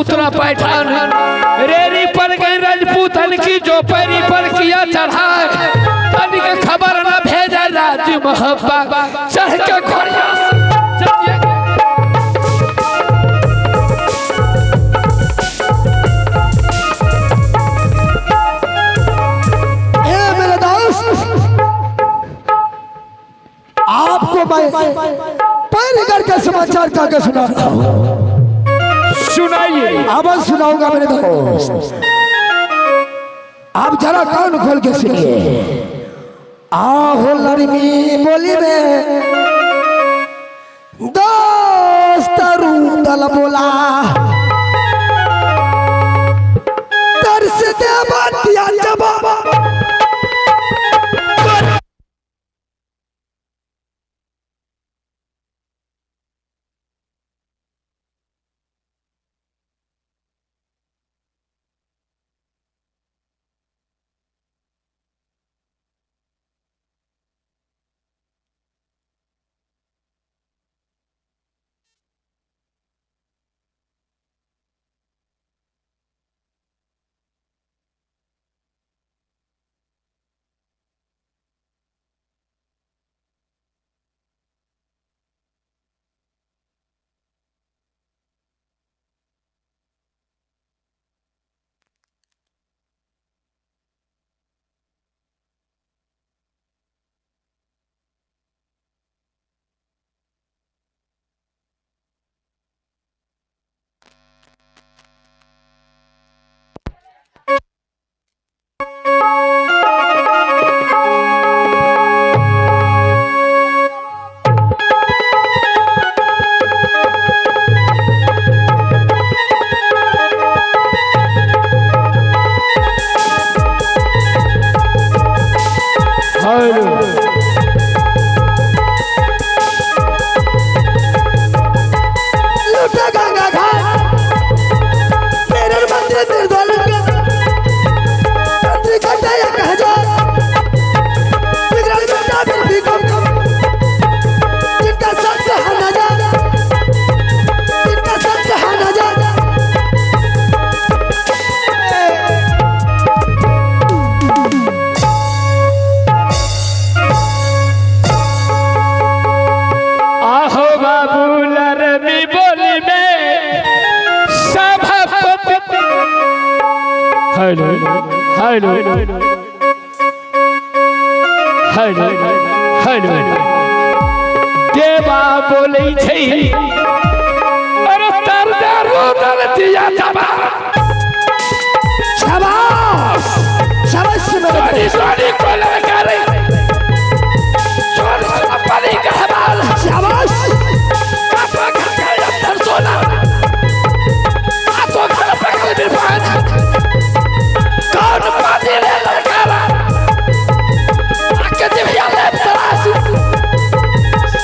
उतरा पैठान रेरी पर गई राजपूतन की जो पैरी पर किया चढ़ाए तन के खबर न भेजा राज मोहब्बा चढ़ के घोड़िया आपको मैं पैरगर का समाचार क्या सुना रहा हूँ। सुनाइए। आवाज सुनाऊंगा मेरे दोस्त, आप जरा कान खोल के सुनिए। आहो लड़मी बोली में दोस्त रूदल बोला तरस दे बातिया जवाब हेलो हेलो हेलो हेलो देवा बोलै छै अरे तरदार रोदल दिया दबा शाबाश शाबाश मेरे सोनी को लगा रे सोनी अपनी कहबाल शाबाश कापा का अंदर सोना आ तो घर पकड़ दे पान कौन पानी ले लगावा आके दे याले तरास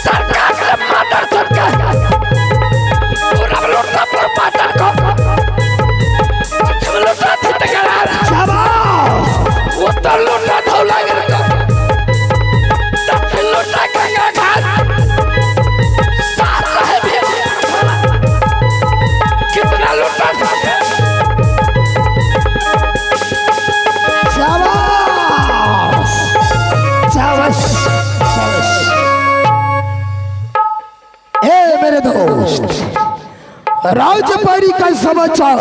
सरकार का मादर सरकार पूरा लोटा पर पाता को हम लोटा ठटकरा शाबाश वो तो लोटा धौला गिरता तब लोटा गंगा घाट साथ रहे भी कितना लोटा शाबाश शाबाश शाबाश ए मेरे दोस्त राजपारी का समाचार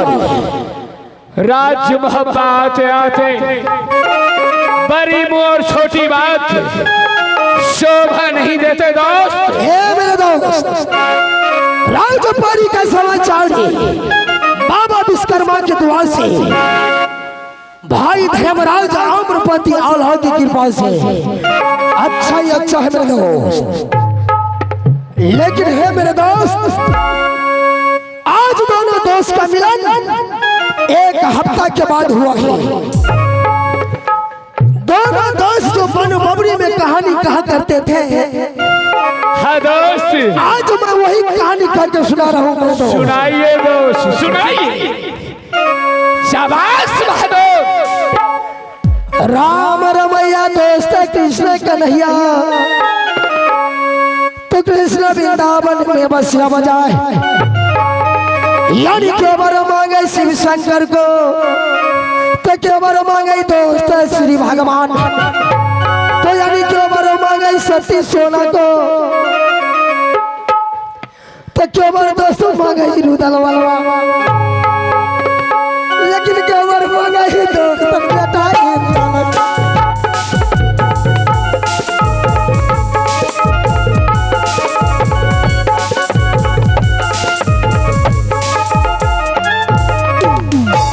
राज्य मोहब्बत आते बड़ी मोर छोटी बात शोभा नहीं देते दोस्त। हे मेरे दोस्त राजपारी का समाचार बाबा विश्वकर्मा के दुआ से भाई धर्मराज आम्रपति औलाद की कृपा से अच्छा ही अच्छा है मेरे दोस्त। लेकिन है मेरे दोस्त आज दोनों दोस्त का मिलन एक हफ्ता के बाद हुआ है। दोनों दोस्त जो बन बबरी में कहानी कहा करते थे हाँ दोस्त आज मैं वही कहानी करके सुना रहा हूँ मेरे दोस्त। सुनाइए दोस्त सुनाइए। शाबाश बहादुर। राम रमैया दोस्त कृष्ण कन्हैया तो कृष्ण वृंदावन में बसिया बजाए यानी के वर मांगे मांगे शिव शंकर को तो क्यों बर मांगे दोस्त श्री भगवान, तो यानी क्यों बर मांगे सती सोना को तो क्यों बर दोस्त मांगे रुदल बलवा, लेकिन क्यों बर मांगे दोस्त बेटा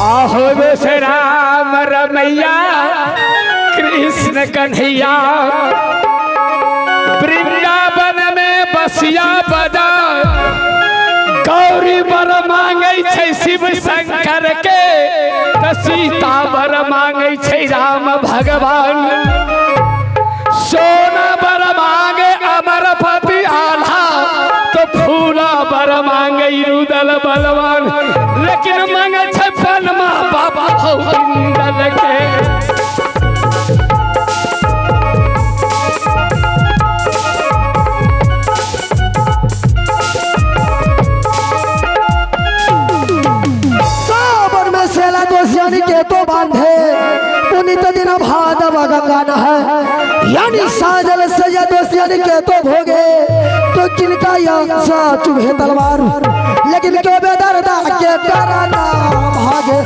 आहो से राम रमैया कृष्ण कन्हैया, वृंदावन में बसिया बजा गौरी बर मांगे छै शिव शंकर के, तो सीता बर मांगे छै राम भगवान, सोना बर मांगे अमरपति आल्हा, तो फूला बर मांगे रुदल बलवान, लेकिन मांगे छै पनमा बाबा भौंदल के। सावन में सेला दोषियानी के तो बांधे पुनित दिन भादव गंगा नहाय, यानी साजल सजा दोषियानी के तो भोगे तो किनका यंसा चुभे तलवार, लेकिन क्यों बेदर्दा के डराना भागे।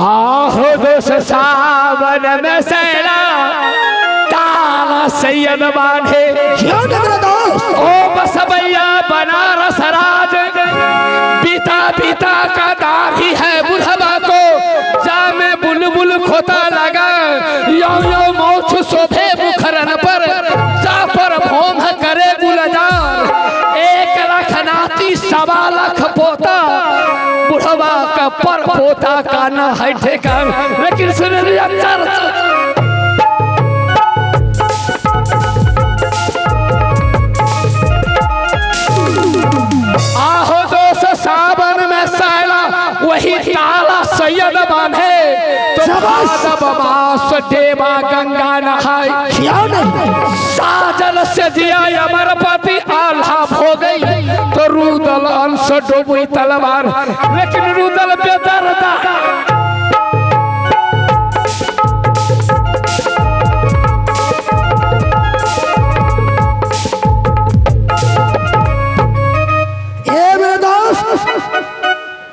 आहो दोष सावन में सैला ताला सैयद बांधे, ओ बसबैया बनारस राज, पिता पिता का दाढ़ी है बुढ़वा को, जामे बुलबुल खोता लगा, यो यो मोछ शोभे मुखरन पर, जा पर भोम करे गुलजार, 1 लाख नाती 1.25 लाख पोता, बुढ़वा का पर पोता का न है ठेकान, लेकिन सुन लिया चर्चा। आहो दोस्त सावन में सैला वही ताला सैयद बांधे, तो भादव मास देवा गंगा नहाय, साजल से दिया अमरपति आल्हा हो गई, तो रुदल अंश डूबी तलवार, लेकिन रुदल बेदर्दा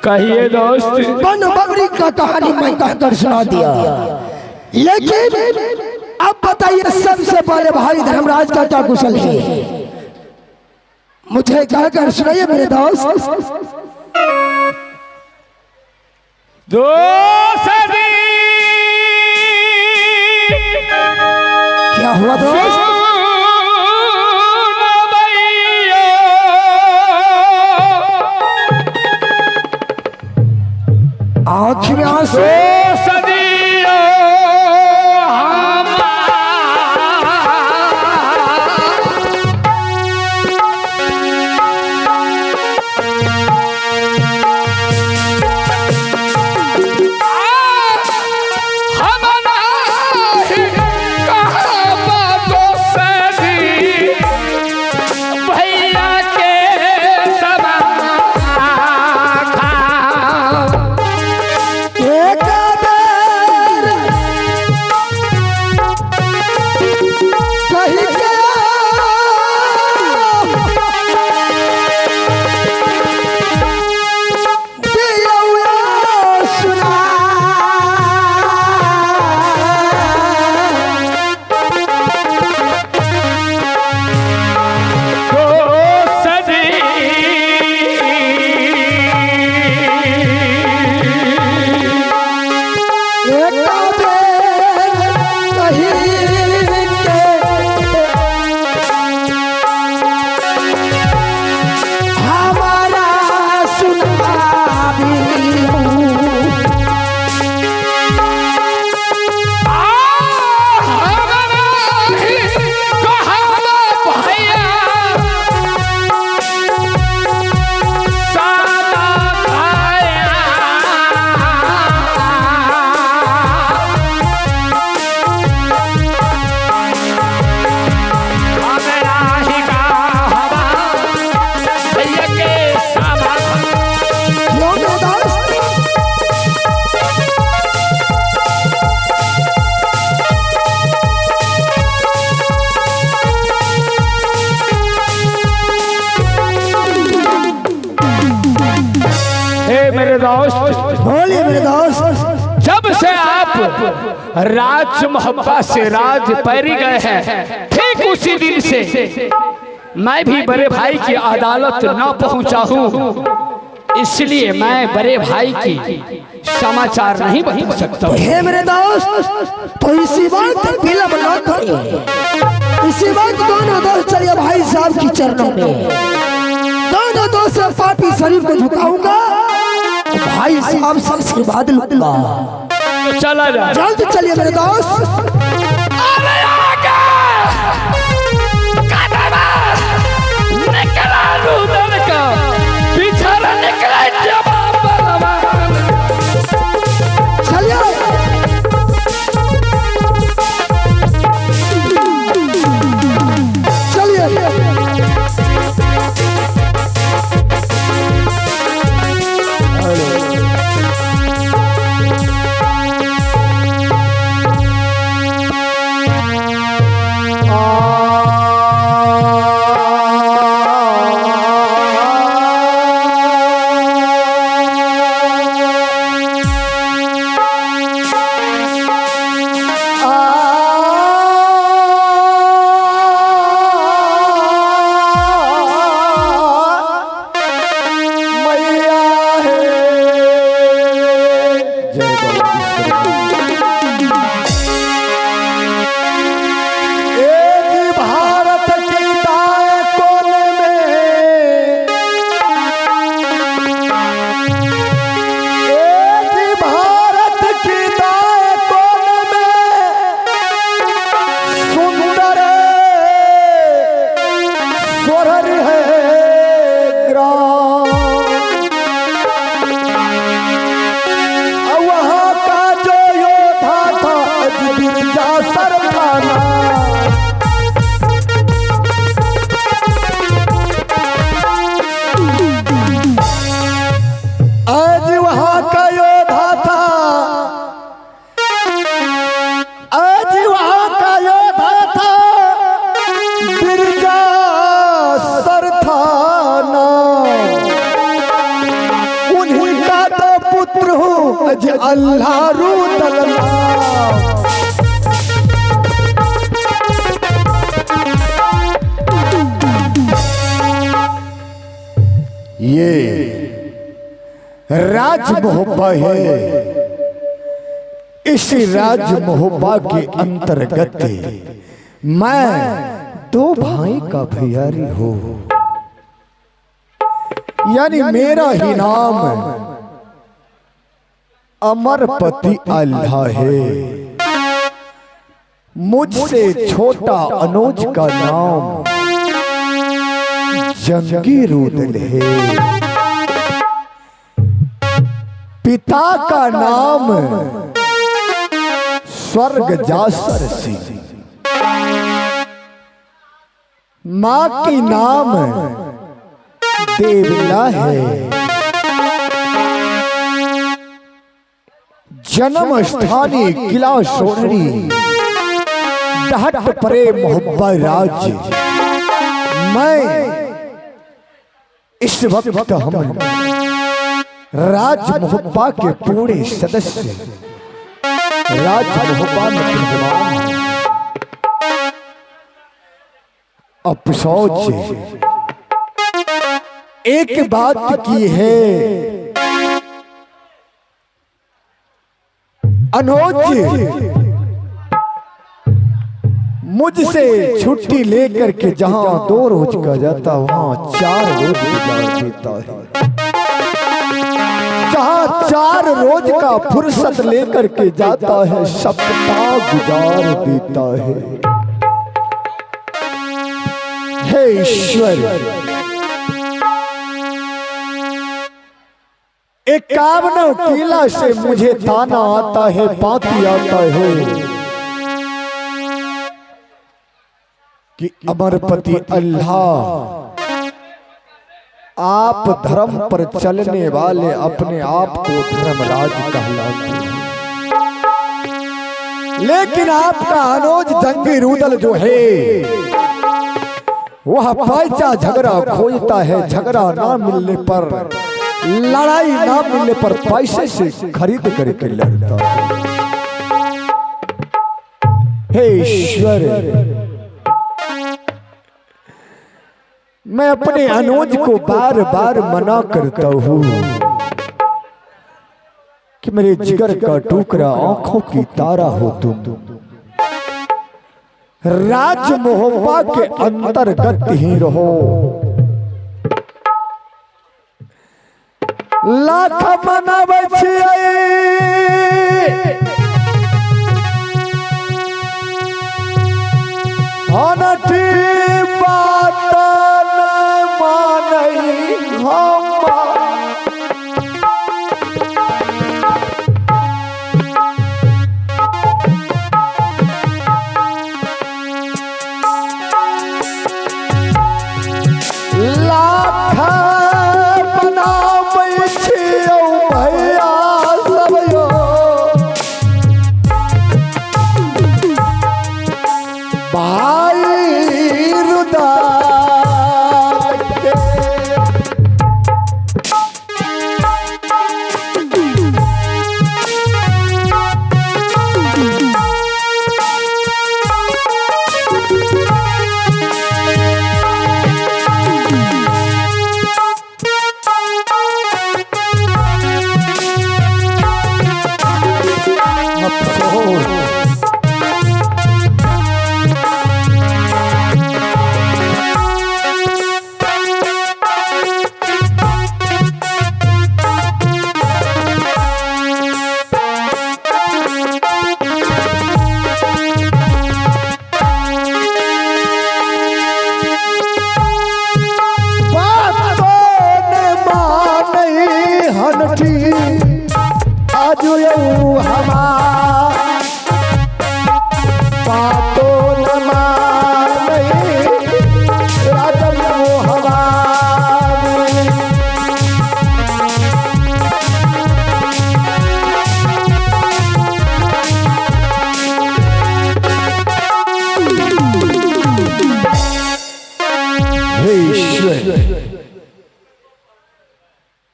कहिए दोस्त। बन बबरी का कहानी मैं कहकर सुना दिया, लेकिन अब बताइए सबसे पहले भाई धर्मराज का क्या कुशल है, मुझे कहकर सुनाइए मेरे दोस्त। क्या हुआ दोस्त? आँख में आंसू सदियों एक दोस्त। बोलिए मेरे दोस्त। जब से आप राज मोहब्बा से राज पैरी गए हैं, ठीक उसी दिन से मैं भी बड़े भाई की अदालत न पहुंचा हूं, इसलिए मैं बड़े भाई की समाचार नहीं बता सकता। हे मेरे दोस्त, तो इसी बात विलंब न करिए। इसी बात दोनों दोस्त चलिए भाई साहब की चरणों में, दोनों दोस्त से पापी शरीर को झुकाऊंगा, भाई साहब से आशीर्वाद लूंगा। चला जा, जल्द चलिए मेरे दोस्त। अल्लाह ये राज मोहब्बा है। इस राज मोहब्बा के अंतर्गत मैं दो भाई का भैयारी हूं, यानी मेरा ही नाम अमरपति अल्लाह है। मुझसे छोटा अनुज का नाम जंगी रुदल है। पिता का नाम स्वर्ग जासर सिंह, मां की नाम देवला है। जन्म स्थानी किला सोनरी, डहट परे मोहब्बा राज्य। मैं इस वक्त हम राज मोहब्बा के पूरे सदस्य राज मोहब्बा में विद्यमान हैं। अफसोस एक बात की है, अनुज मुझसे छुट्टी लेकर के जहां 2 रोज का जाता वहां 4 रोज गुजार देता है। जहां 4 रोज का फुर्सत लेकर के जाता है, सप्ताह गुजार देता है। हे ईश्वर, 51 किला से मुझे ताना आता है, पाती आता है कि अमरपति अल्लाह, आप धर्म पर चलने वाले अपने आप को धर्मराज कहलाते हैं, लेकिन आपका अनुज जंगी रुदल जो है वह पैसा झगड़ा खोजता है। झगड़ा ना मिलने पर लड़ाई ना मिलने पर पैसे से खरीद करके लड़ता हूँ। हे ईश्वर, मैं अपने अनुज को बार बार मना करता हूँ कि मेरे जिगर का टुकड़ा, आंखों की तारा हो तुम, राज मोहब्बा के अंतर्गत ही रहो। लाख मनावे छियै अनठी बात न मानै हम।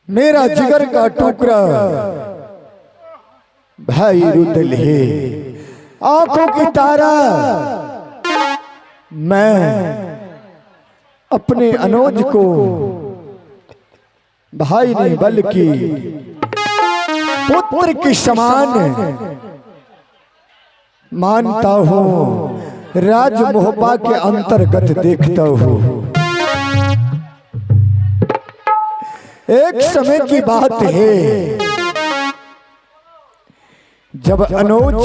मेरा जिगर का टुकड़ा भाई रुदल है, आंखों की तारा, मैं अपने अनुज को भाई नहीं बल्कि पुत्र के समान मानता हूँ, राज मोहब्बा के अंतर्गत देखता हूँ। एक समय की बात है जब अनुज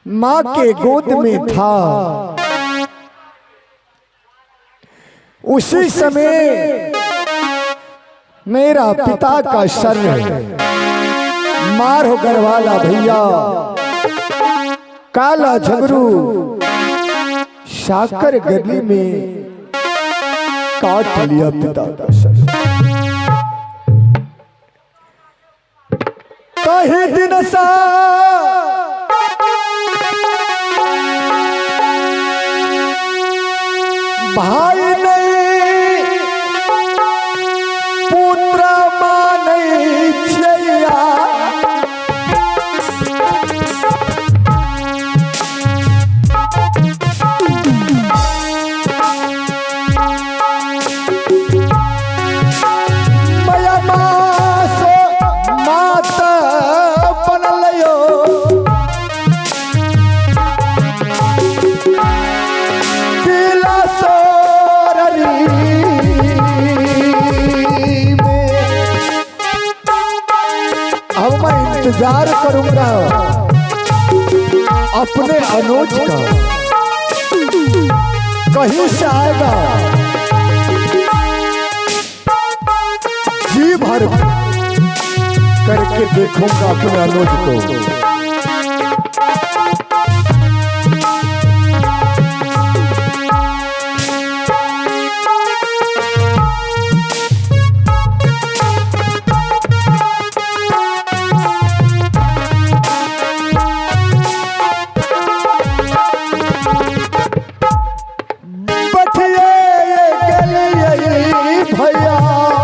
मां के गोद में था, उसी समय मेरा पिता का सर मार हो गरवाला भैया काला झगरू साकर गली में काट लिया पिता का सर। कहीं दिन सा भाई नहीं पुत्र मां नहीं छैया, इंतजार करूंगा अपने अनुज का, कहीं से आएगा जी भर करके देखूंगा अपने अनुज को। भैया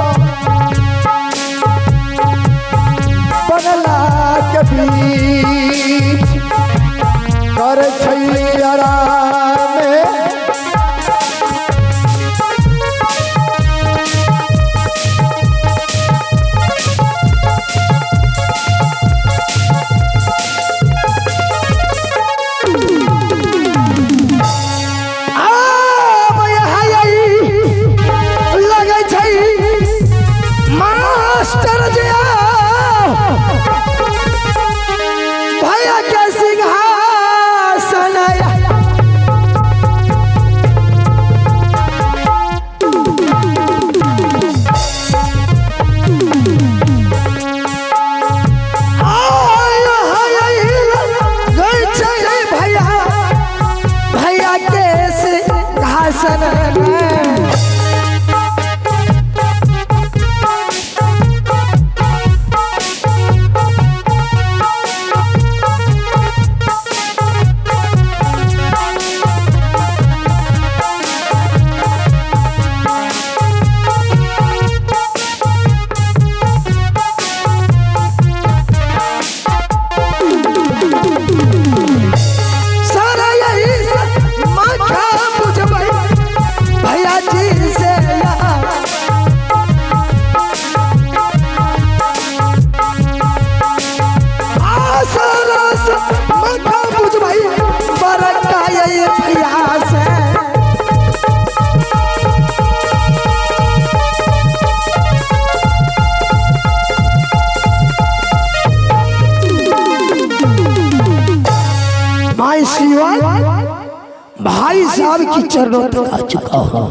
मैं सिवाय भाई साहब की चरणों तक आ चुका हूँ।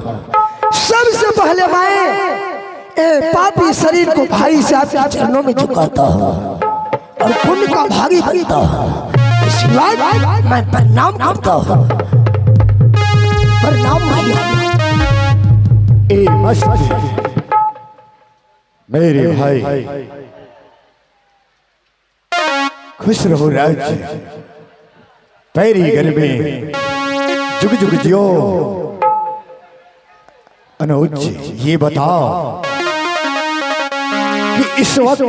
सबसे पहले मैं पापी शरीर को भाई साहब के चरणों में झुकाता हूँ और पुण्य का भागी बनता हूँ। सिवाय मैं प्रणाम करता हूँ। प्रणाम भैया। मेरे भाई खुश रहो राज्य, पैरी घर में जुग जुग जियो। अनुज ये बताओ कि इस वक्त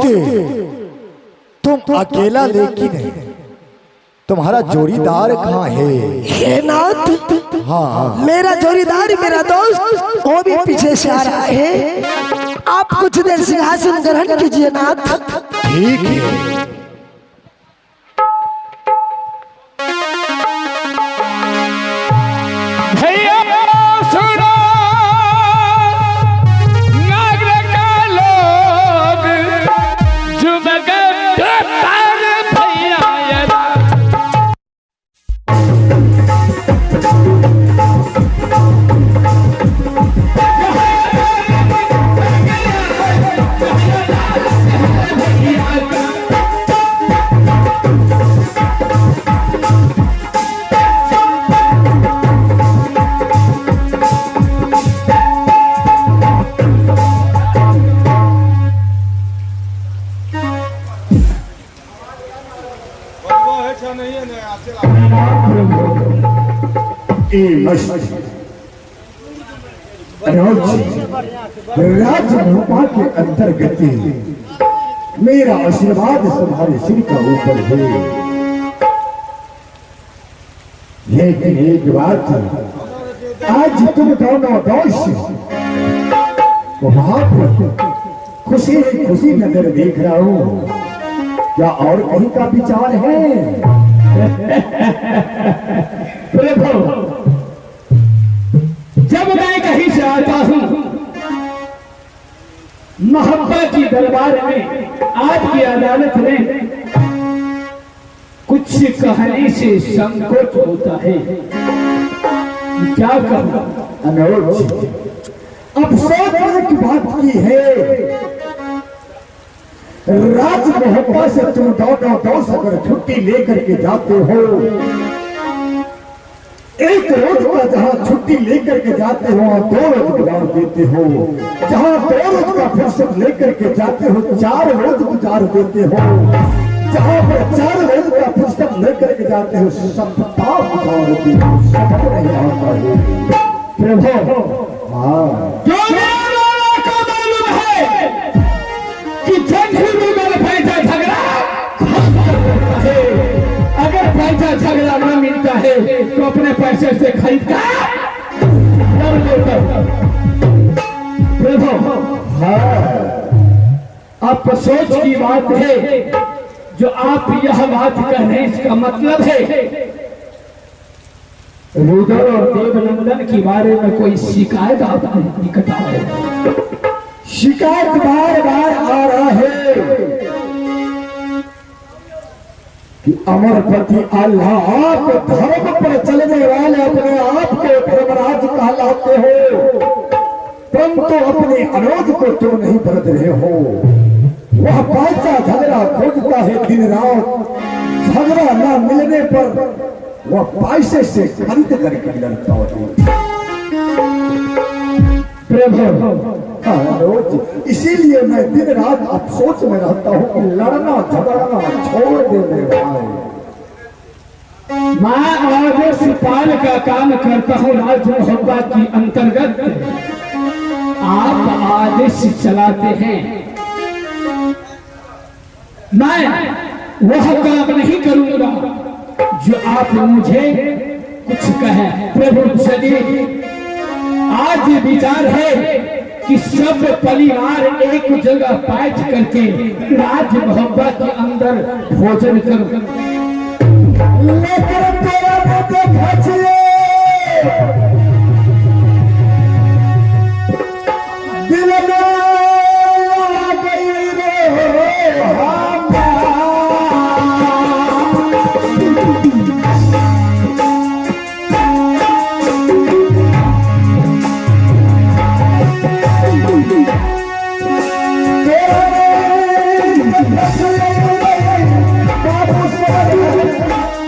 तुम अकेला, लेकिन तुम्हारा जोड़ीदार कहाँ है? हे नाथ, हाँ मेरा जोड़ीदार मेरा दोस्त वो भी पीछे से आ रहा है। आप कुछ देर सिंहासन ग्रहण कीजिए नाथ। ठीक है। राजभोपा के अंतर्गत मेरा आशीर्वाद तुम्हारे सिर का ऊपर है, लेकिन एक बात, आज तुम दोनों दोस्त वहां पर खुशी खुशी नजर देख रहा हूं, क्या और कहीं का विचार है? प्रभु, जब मैं कहीं से आता हूं मोहब्बत की दरबार में, आपकी अदालत में कुछ कहने से संकोच होता है। क्या कहूं अनुज, अफसोस की बात की है, राज मोहब्बत से तुम दोनों दोस्त अगर छुट्टी लेकर के जाते हो, एक रोज का जहाँ छुट्टी लेकर के जाते हो वहाँ 2 रोज गुजार देते हो, जहाँ 2 रोज का फुर्सत लेकर के जाते हो 4 रोज गुजार देते हो, जहाँ पर 4 रोज का फुर्सत लेकर के जाते हो सप्ताह गुजार देते हो। समझ नहीं आता है प्रभु। हाँ, कि अगर पैसा झगड़ा न मिलता है तो अपने पैसे से खरीद कर प्रभु। आप सोच की बात है जो आप यह बात कहने इसका मतलब है रुद्र और देवनंदन के बारे में कोई शिकायत आपके निकट आ रही है? शिकायत बार बार आ रहा है कि अमरपति अल्लाह आप धर्म पर चलने वाले अपने आप को धर्मराज कहलाते हो, परंतु अपने अनुज को क्यों नहीं बरत रहे हो? वह पैसा झगड़ा खोजता है दिन रात, झगड़ा न मिलने पर वह पैसे से खरीद करके लड़ता है प्रभु। इसीलिए मैं दिन रात अफसोस में रहता हूँ कि लड़ना झगड़ना छोड़ देने वाले। मैं आदेश पाल का काम करता हूँ राज मोहब्बत की अंतर्गत, आप आदेश चलाते हैं, मैं वह काम नहीं करूंगा जो आप मुझे कुछ कहें। प्रभु चलिए, आज विचार है कि सब परिवार एक जगह बैठ करके राज मोहब्बत के अंदर भोजन करो। लेकर तेरा दिल में आ गई रे है